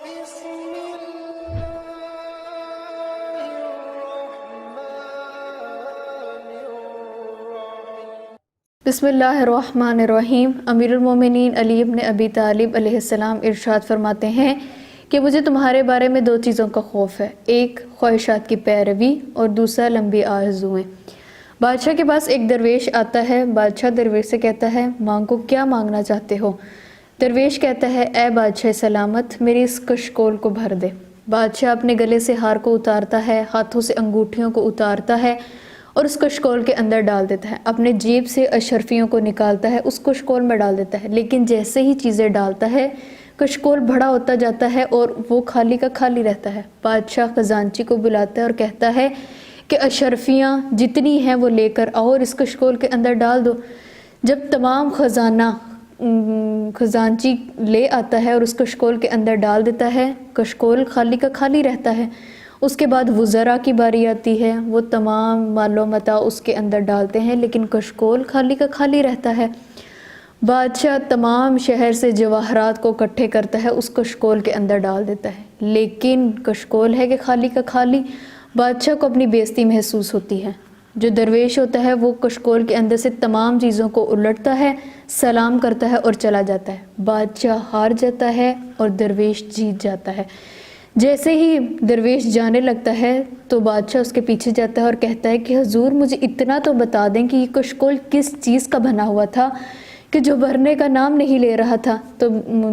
بسم اللہ الرحمن الرحیم۔ امیر المومنین علی ابن ابی طالب علیہ السلام ارشاد فرماتے ہیں کہ مجھے تمہارے بارے میں دو چیزوں کا خوف ہے، ایک خواہشات کی پیروی اور دوسرا لمبی آرزوئیں۔ بادشاہ کے پاس ایک درویش آتا ہے، بادشاہ درویش سے کہتا ہے مانگو، کیا مانگنا چاہتے ہو؟ درویش کہتا ہے اے بادشاہ سلامت، میری اس کشکول کو بھر دے۔ بادشاہ اپنے گلے سے ہار کو اتارتا ہے، ہاتھوں سے انگوٹھیوں کو اتارتا ہے اور اس کشکول کے اندر ڈال دیتا ہے، اپنے جیب سے اشرفیوں کو نکالتا ہے، اس کشکول میں ڈال دیتا ہے، لیکن جیسے ہی چیزیں ڈالتا ہے کشکول بڑا ہوتا جاتا ہے اور وہ خالی کا خالی رہتا ہے۔ بادشاہ خزانچی کو بلاتا ہے اور کہتا ہے کہ اشرفیاں جتنی ہیں وہ لے کر آؤ اور اس کشکول کے اندر ڈال دو۔ جب تمام خزانہ خزانچی لے آتا ہے اور اس کشکول کے اندر ڈال دیتا ہے، کشکول خالی کا خالی رہتا ہے۔ اس کے بعد وزراء کی باری آتی ہے، وہ تمام مال و متاع اس کے اندر ڈالتے ہیں لیکن کشکول خالی کا خالی رہتا ہے۔ بادشاہ تمام شہر سے جواہرات کو اکٹھے کرتا ہے، اس کشکول کے اندر ڈال دیتا ہے، لیکن کشکول ہے کہ خالی کا خالی۔ بادشاہ کو اپنی بے عزتی محسوس ہوتی ہے۔ جو درویش ہوتا ہے وہ کشکول کے اندر سے تمام چیزوں کو الٹتا ہے، سلام کرتا ہے اور چلا جاتا ہے۔ بادشاہ ہار جاتا ہے اور درویش جیت جاتا ہے۔ جیسے ہی درویش جانے لگتا ہے تو بادشاہ اس کے پیچھے جاتا ہے اور کہتا ہے کہ حضور مجھے اتنا تو بتا دیں کہ یہ کشکول کس چیز کا بنا ہوا تھا کہ جو بھرنے کا نام نہیں لے رہا تھا۔ تو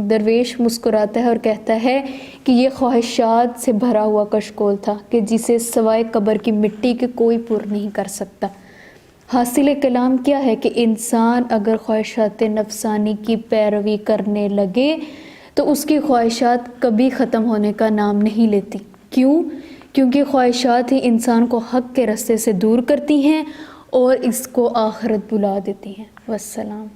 درویش مسکراتا ہے اور کہتا ہے کہ یہ خواہشات سے بھرا ہوا کشکول تھا کہ جسے سوائے قبر کی مٹی کے کوئی پر نہیں کر سکتا۔ حاصل کلام کیا ہے کہ انسان اگر خواہشات نفسانی کی پیروی کرنے لگے تو اس کی خواہشات کبھی ختم ہونے کا نام نہیں لیتی۔ کیوں؟ کیونکہ خواہشات ہی انسان کو حق کے راستے سے دور کرتی ہیں اور اس کو آخرت بلا دیتی ہیں۔ والسلام۔